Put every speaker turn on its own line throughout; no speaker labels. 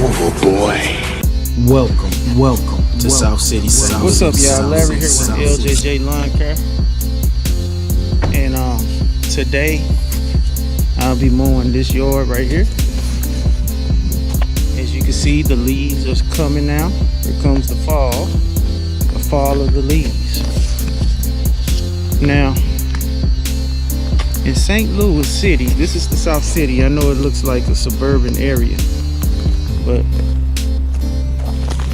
over, boy.
Welcome to South City.
What's up, y'all? Larry here with LJJ Lawn Care, and today I'll be mowing this yard right here. As you can see, the leaves are coming now. Here comes the fall of the leaves. Now, in St. Louis City, this is the South City. I know it looks like a suburban area, but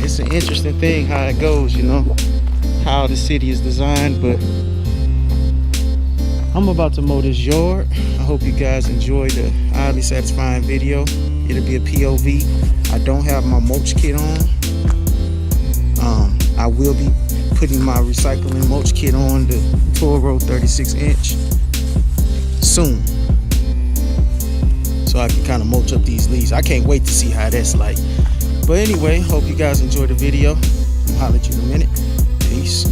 it's an interesting thing how it goes, you know, how the city is designed. But I'm about to mow this yard. I hope you guys enjoy the highly satisfying video. It'll be a POV. I don't have my mulch kit on. I will be putting my recycling mulch kit on the Toro 36-inch soon, so I can kind of mulch up these leaves. I can't wait to see how that's like. But anyway, hope you guys enjoy the video. I'll holler at you in a minute. Peace.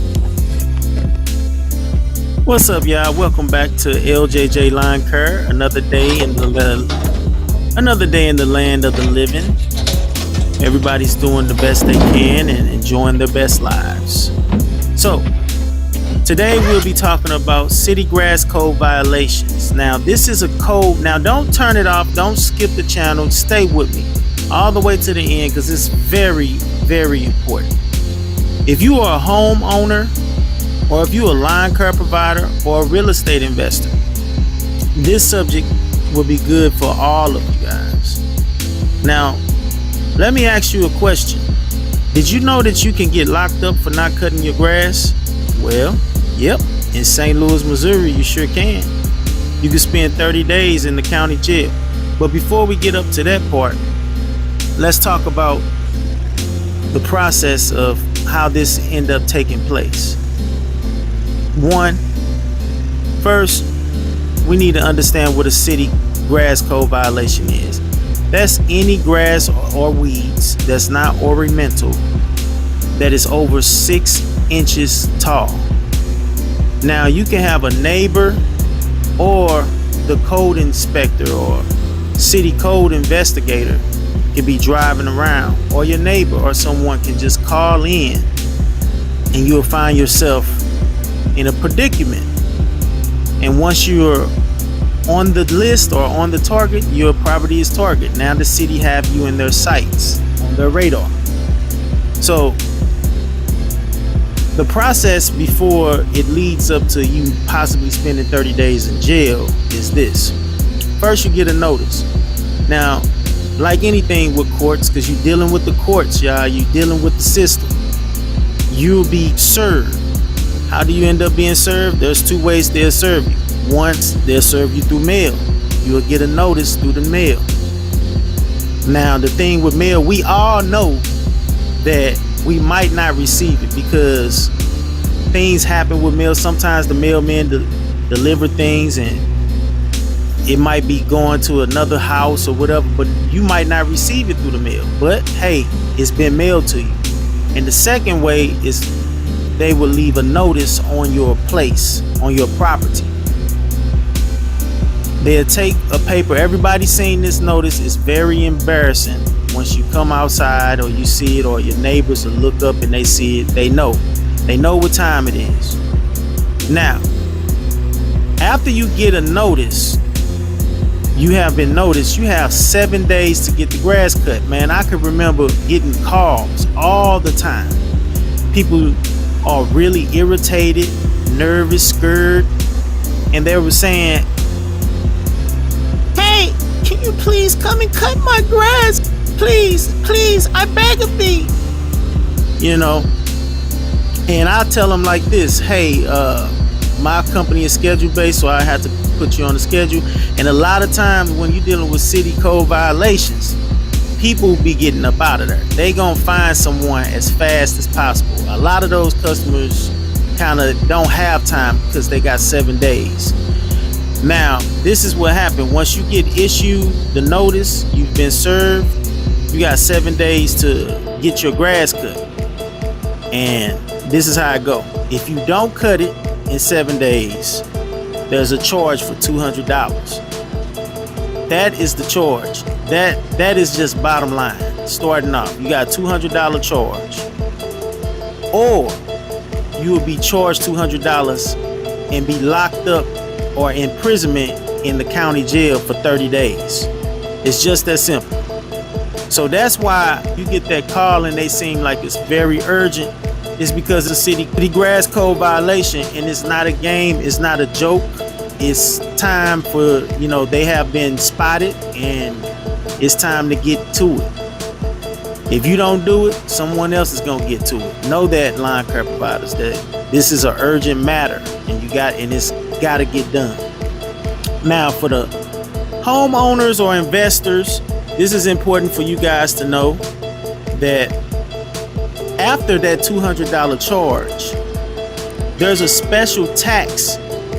What's up, y'all? Welcome back to LJJ Lawn Care. Another day in the land of the living. Everybody's doing the best they can and enjoying their best lives. So today we'll be talking about city grass code violations. Now this is a code. Now don't turn it off. Don't skip the channel. Stay with me all the way to the end, because it's very, very important. If you are a homeowner, or if you're a lawn care provider or a real estate investor, this subject will be good for all of you guys. Now, let me ask you a question. Did you know that you can get locked up for not cutting your grass? Well, yep, in St. Louis, Missouri, you sure can. You can spend 30 days in the county jail. But before we get up to that part, let's talk about the process of how this ended up taking place. First, we need to understand what a city grass code violation is. That's any grass or weeds that's not ornamental that is over 6 inches tall. Now, you can have a neighbor or the code inspector or city code investigator can be driving around, or your neighbor or someone can just call in, and you'll find yourself in a predicament. And once you're on the list or on the target, your property is target. Now the city have you in their sights, on their radar. So the process before it leads up to you possibly spending 30 days in jail is this. First, you get a notice. Now, like anything with courts, because you're dealing with the courts, y'all, you're dealing with the system, you'll be served. How do you end up being served? There's two ways they'll serve you. Once, they'll serve you through mail. You'll get a notice through the mail. Now, the thing with mail, we all know that we might not receive it because things happen with mail. Sometimes the mailmen deliver things and it might be going to another house or whatever, but you might not receive it through the mail. But hey, it's been mailed to you. And the second way is they will leave a notice on your place, on your property. They'll take a paper. Everybody's seen this notice. It's very embarrassing. Once you come outside or you see it, or your neighbors will look up and they see it, they know what time it is. Now, after you get a notice, you have been noticed, you have 7 days to get the grass cut. Man, I can remember getting calls all the time. People are really irritated, nervous, scared, and they were saying, "Hey, can you please come and cut my grass? Please, I beg of thee." You know, and I tell them like this: hey, my company is schedule based, so I have to put you on the schedule. And a lot of times when you're dealing with city code violations, people be getting up out of there. They gonna find someone as fast as possible. A lot of those customers kind of don't have time because they got 7 days. Now, this is what happened. Once you get issued the notice, you've been served, you got 7 days to get your grass cut. And this is how it go. If you don't cut it in 7 days, there's a charge for $200. That is the charge. That is just bottom line. starting off. You got a $200 charge. Or you will be charged $200 and be locked up or imprisonment in the county jail for 30 days. It's just that simple. So that's why you get that call and they seem like it's very urgent. It's because of the city grass code violation, and it's not a game, it's not a joke. It's time for, they have been spotted and it's time to get to it. If you don't do it, someone else is gonna get to it. Know that, lawn care providers, that this is an urgent matter and it's gotta get done. Now for the homeowners or investors, this is important for you guys to know that after that $200 charge, there's a special tax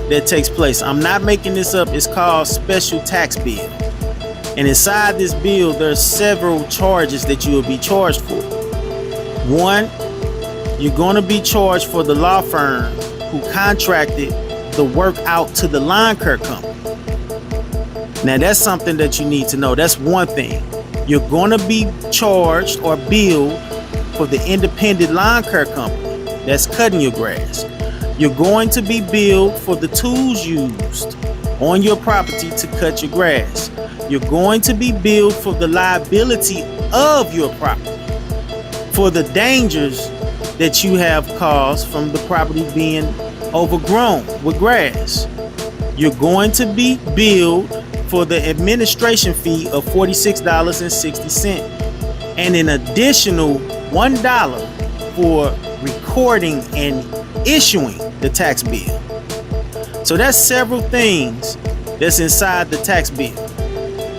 that takes place. I'm not making this up. It's called special tax bill. And inside this bill, there's several charges that you will be charged for. One, you're going to be charged for the law firm who contracted the work out to the lawn care company. Now that's something that you need to know. That's one thing. You're going to be charged or billed for the independent lawn care company that's cutting your grass. You're going to be billed for the tools used on your property to cut your grass. You're going to be billed for the liability of your property, for the dangers that you have caused from the property being overgrown with grass. You're going to be billed for the administration fee of $46.60 and an additional $1 for recording and issuing the tax bill. So that's several things that's inside the tax bill.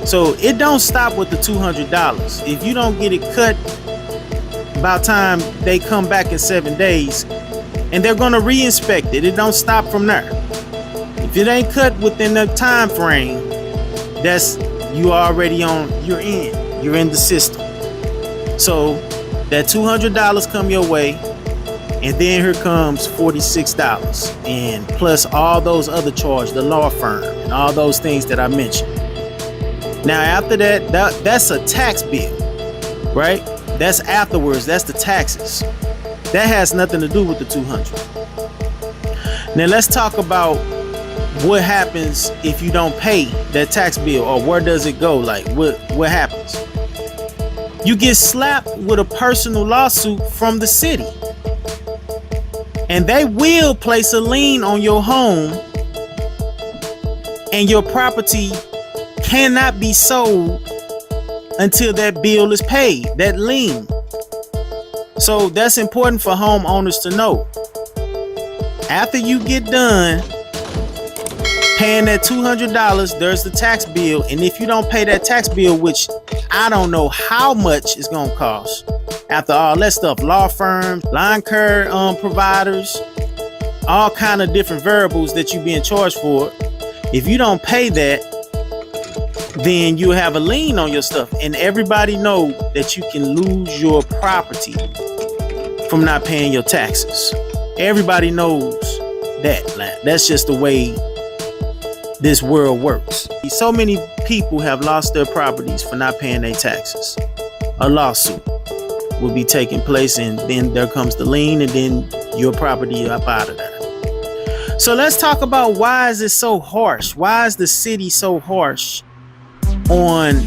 So it don't stop with the $200. If you don't get it cut by the time they come back in 7 days, and they're going to re-inspect it, it don't stop from there. If it ain't cut within the time frame, that's you're in the system. So that $200 come your way, and then here comes $46, and plus all those other charges, the law firm and all those things that I mentioned. Now after that's a tax bill, right? That's afterwards. That's the taxes. That has nothing to do with the $200. Now let's talk about what happens if you don't pay that tax bill, or where does it go? Like what happens? You get slapped with a personal lawsuit from the city, and they will place a lien on your home, and your property cannot be sold until that bill is paid, that lien. So that's important for homeowners to know. After you get done paying that $200, there's the tax bill, and if you don't pay that tax bill, which I don't know how much it's gonna cost, after all that stuff, law firms, lawn care providers, all kind of different variables that you're being charged for. If you don't pay that, then you have a lien on your stuff, and everybody know that you can lose your property from not paying your taxes. Everybody knows that. That's just the way this world works. So many people have lost their properties for not paying their taxes. A lawsuit will be taking place, and then there comes the lien, and then your property up out of there. So let's talk about, why is it so harsh? Why is the city so harsh on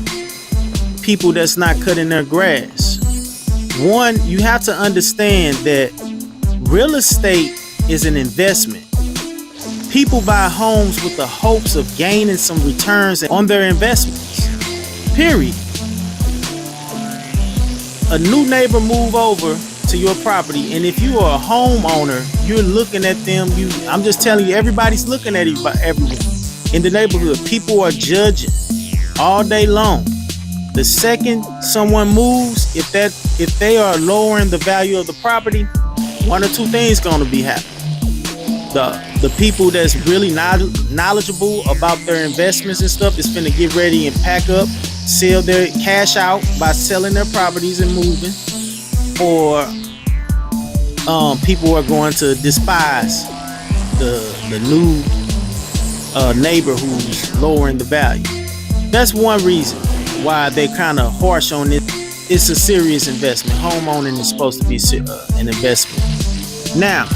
people that's not cutting their grass? One, you have to understand that real estate is an investment. People buy homes with the hopes of gaining some returns on their investments. Period. A new neighbor move over to your property, and if you are a homeowner, you're looking at them. I'm just telling you, everybody's looking at everyone in the neighborhood. People are judging all day long. The second someone moves, if they are lowering the value of the property, one or two things gonna be happening. The people that's really knowledgeable about their investments and stuff is finna get ready and pack up, sell their cash out by selling their properties and moving, or people are going to despise the new neighbor who's lowering the value. That's one reason why they kind of harsh on this. it's a serious investment. Homeowning is supposed to be an investment. Now,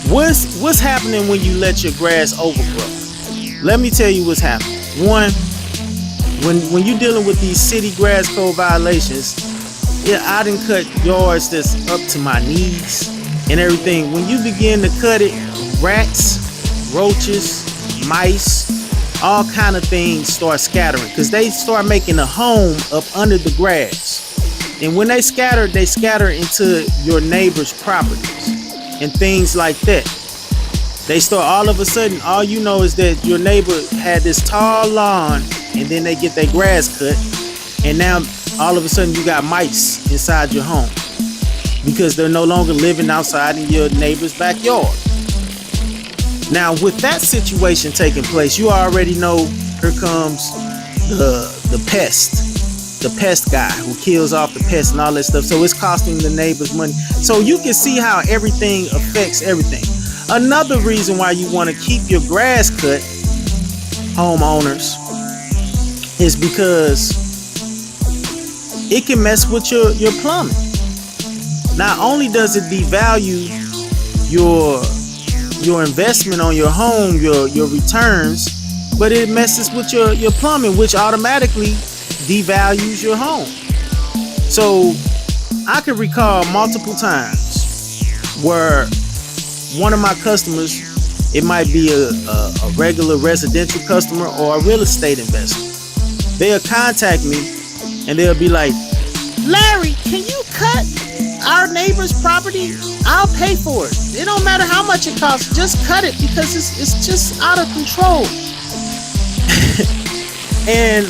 what's happening when you let your grass overgrow? Let me tell you what's happening. One, when you're dealing with these city grass code violations, yeah, I done cut yards that's up to my knees and everything. When you begin to cut it, rats, roaches, mice, all kind of things start scattering because they start making a home up under the grass. And when they scatter into your neighbor's properties and things like that. They start all of a sudden, all you know is that your neighbor had this tall lawn and then they get their grass cut. And now all of a sudden you got mice inside your home because they're no longer living outside in your neighbor's backyard. Now with that situation taking place, you already know here comes the pest guy who kills off the pests and all that stuff. So it's costing the neighbors money. So you can see how everything affects everything. Another reason why you want to keep your grass cut, homeowners, is because it can mess with your plumbing. Not only does it devalue your investment on your home, your returns, but it messes with your plumbing, which automatically devalues your home. So I can recall multiple times where one of my customers, it might be a regular residential customer or a real estate investor, they'll contact me and they'll be like, Larry, can you cut our neighbor's property? I'll pay for it. It don't matter how much it costs, just cut it because it's just out of control. And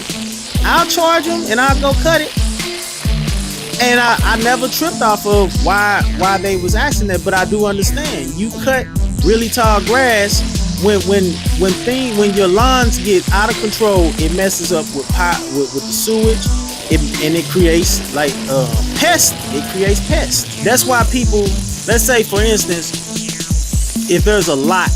I'll charge them and I'll go cut it. And I never tripped off of why they was asking that, but I do understand. You cut really tall grass when your lawns get out of control, it messes up with the sewage, and it creates like pests. It creates pests. That's why people, let's say for instance, if there's a lot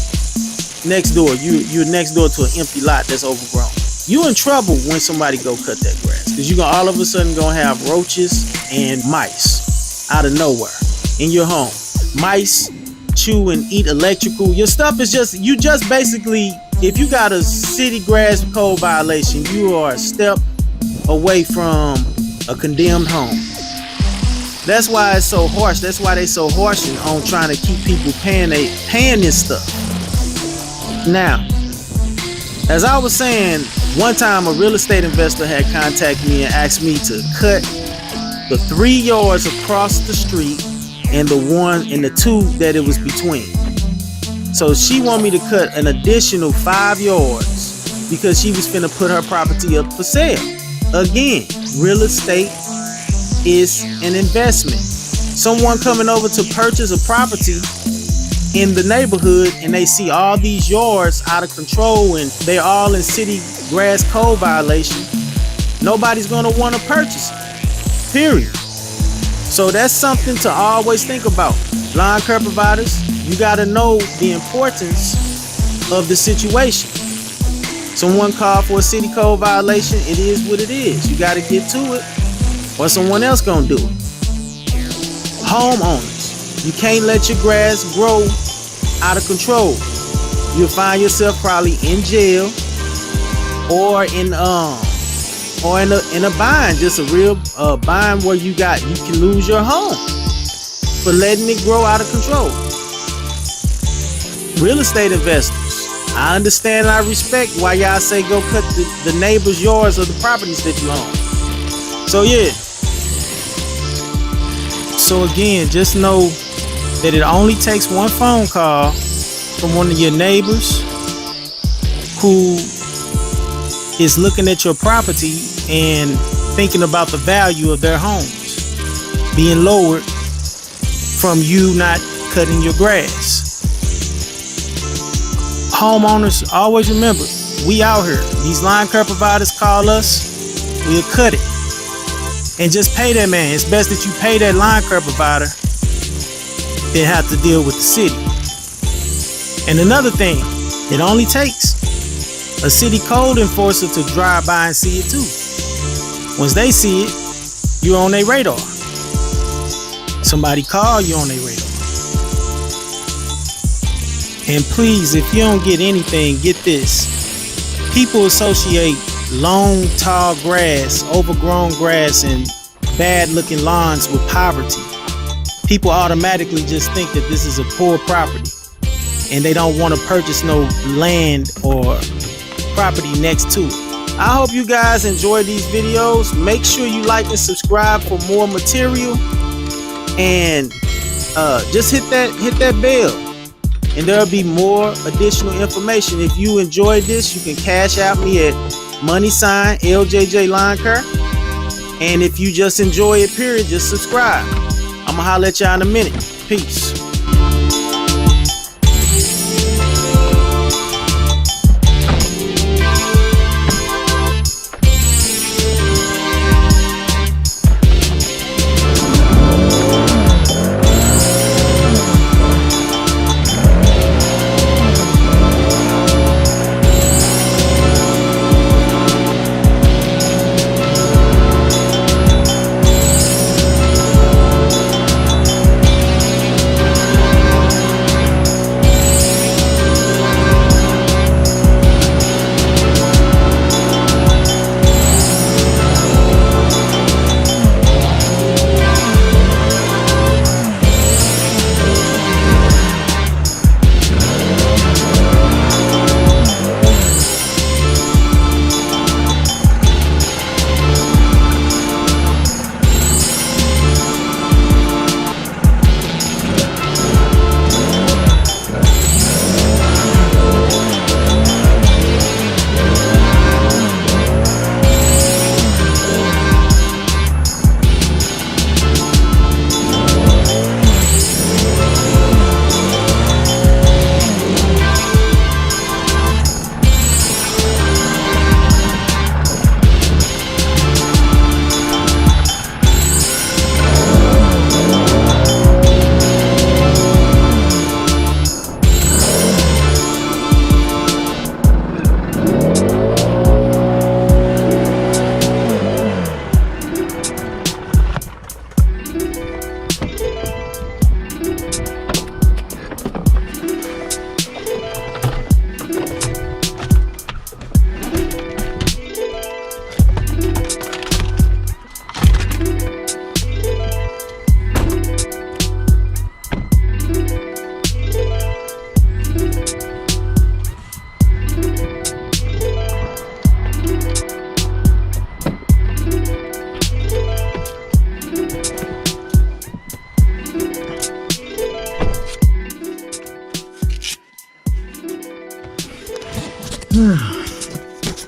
next door, you're next door to an empty lot that's overgrown. You in trouble when somebody go cut that grass because you're gonna all of a sudden gonna have roaches and mice out of nowhere in your home. Mice chew and eat electrical. Your stuff is just basically, if you got a city grass code violation, you are a step away from a condemned home. That's why it's so harsh. That's why they so harsh on trying to keep people paying this stuff. Now, as I was saying, one time a real estate investor had contacted me and asked me to cut the 3 yards across the street and the 1 and the 2 that it was between. So she wanted me to cut an additional 5 yards because she was finna put her property up for sale. Again, real estate is an investment. Someone coming over to purchase a property in the neighborhood and they see all these yards out of control and they're all in city grass code violation, nobody's gonna want to purchase it, period. So that's something to always think about. Lawn care providers, you gotta know the importance of the situation. Someone called for a city code violation, it is what it is. You gotta get to it or someone else gonna do it. Homeowners, you can't let your grass grow out of control. You'll find yourself probably in jail or in a bind, just a real bind where you can lose your home for letting it grow out of control. Real estate investors, I understand and I respect why y'all say go cut the neighbor's yards of the properties that you own. So yeah. So again, just know that it only takes one phone call from one of your neighbors who is looking at your property and thinking about the value of their homes being lowered from you not cutting your grass. Homeowners, always remember, we out here. These lawn care providers call us, we'll cut it. And just pay that man. It's best that you pay that lawn care provider than have to deal with the city. And another thing, it only takes a city code enforcer to drive by and see it too. Once they see it, you're on their radar. Somebody call you on their radar. And please, if you don't get anything, get this. People associate long, tall grass, overgrown grass, and bad-looking lawns with poverty. People automatically just think that this is a poor property, and they don't want to purchase no land or property next to it. I hope you guys enjoy these videos. Make sure you like and subscribe for more material, and just hit that bell, and there'll be more additional information. If you enjoyed this, you can cash out me at $LJJ Lawn Care. And if you just enjoy it, period, just subscribe. I'ma holler at y'all in a minute. Peace.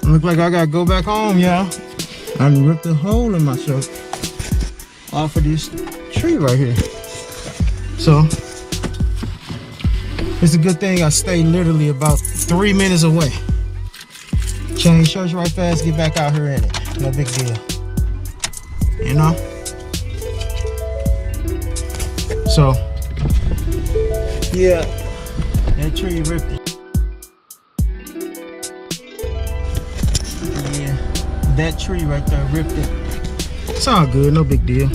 Look like I gotta go back home, y'all. I done ripped a hole in my shirt off of this tree right here. So it's a good thing I stay literally about 3 minutes away. Change shirts right fast, get back out here in it. No big deal. You know? So yeah, that tree ripped it. That tree right there ripped it. It's all good, no big deal.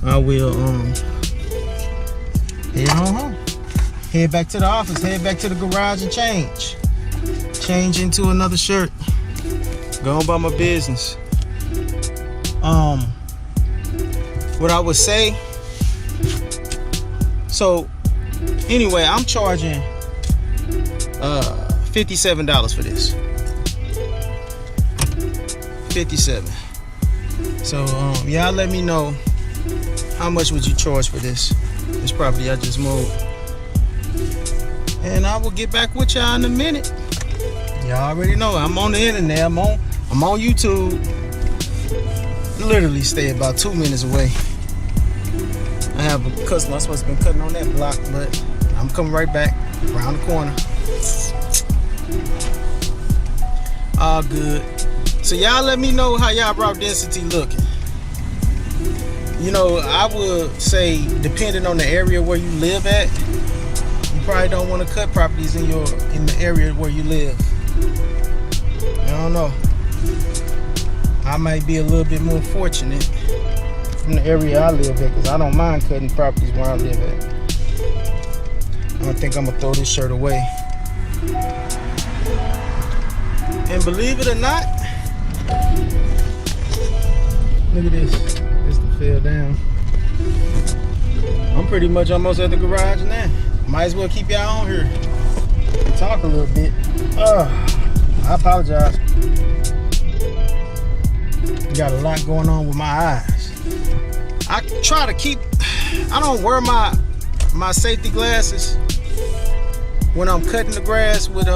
I will head on home. Head back to the office, head back to the garage and change. Change into another shirt. Go on about my business. What I would say, so anyway, I'm charging $57 for this. 57. So y'all let me know how much would you charge for this property I just moved, and I will get back with y'all in a minute. Y'all already know I'm on the internet. I'm on YouTube. Literally stay about 2 minutes away. I have a customer I'm supposed to be cutting on that block, but I'm coming right back around the corner. All good. So y'all let me know how y'all route density looking. You know, I would say depending on the area where you live at, you probably don't want to cut properties in the area where you live. I don't know. I might be a little bit more fortunate from the area I live at, because I don't mind cutting properties where I live at. I don't think I'm gonna throw this shirt away. And believe it or not, look at this. This done fell down. I'm pretty much almost at the garage now. Might as well keep y'all on here and talk a little bit. I apologize. Got a lot going on with my eyes. I try to keep, I don't wear my safety glasses when I'm cutting the grass with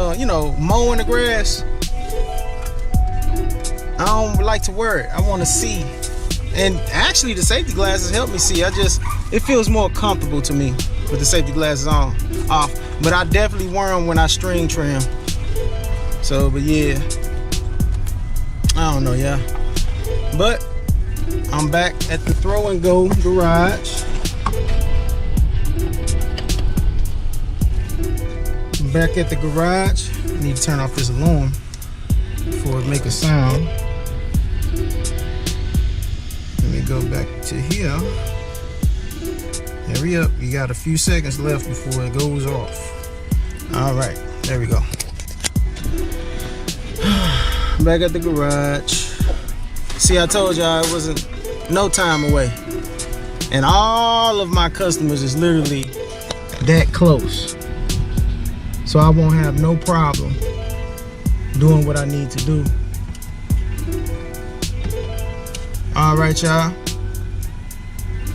mowing the grass. I don't like to wear it. I want to see. And actually the safety glasses help me see. It feels more comfortable to me with the safety glasses off. But I definitely wear them when I string trim. So, but yeah, I don't know, yeah. But I'm back at the throw and go garage. I'm back at the garage. I need to turn off this alarm before it make a sound. Let me go back to here. Hurry up, you got a few seconds left before it goes off. All right, there we go. Back at the garage. See, I told y'all it wasn't no time away. And all of my customers is literally that close. So I won't have no problem doing what I need to do. All right, y'all.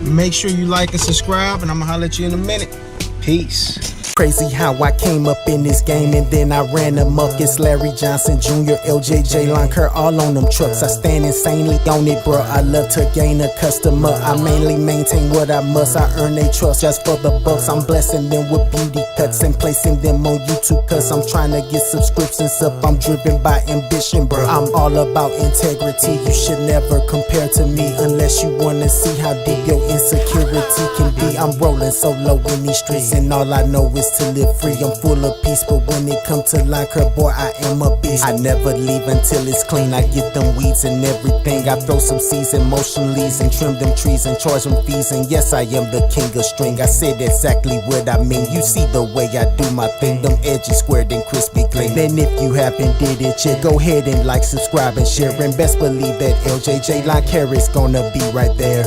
Make sure you like and subscribe, and I'm gonna holler at you in a minute. Peace.
Crazy how I came up in this game and then I ran amok. It's Larry Johnson Jr., LJJ, Line Kerr, all on them trucks. I stand insanely on it, bro. I love to gain a customer. I mainly maintain what I must. I earn their trust just for the bucks. I'm blessing them with beauty cuts and placing them on YouTube, cause I'm trying to get subscriptions up. I'm driven by ambition, bro. I'm all about integrity. You should never compare to me unless you wanna see how deep your insecurity can be. I'm rolling solo in these streets and all I know is to live free. I'm full of peace, but when it comes to line curve, boy, I am a beast. I never leave until it's clean. I get them weeds and everything. I throw some seeds and motion leaves and trim them trees and charge them fees. And yes, I am the king of string. I said exactly what I mean. You see the way I do my thing. Them edges squared and crispy clean. And if you haven't did it yet, go ahead and like, subscribe, and share. And best believe that LJJ Line Kerr is gonna be right there.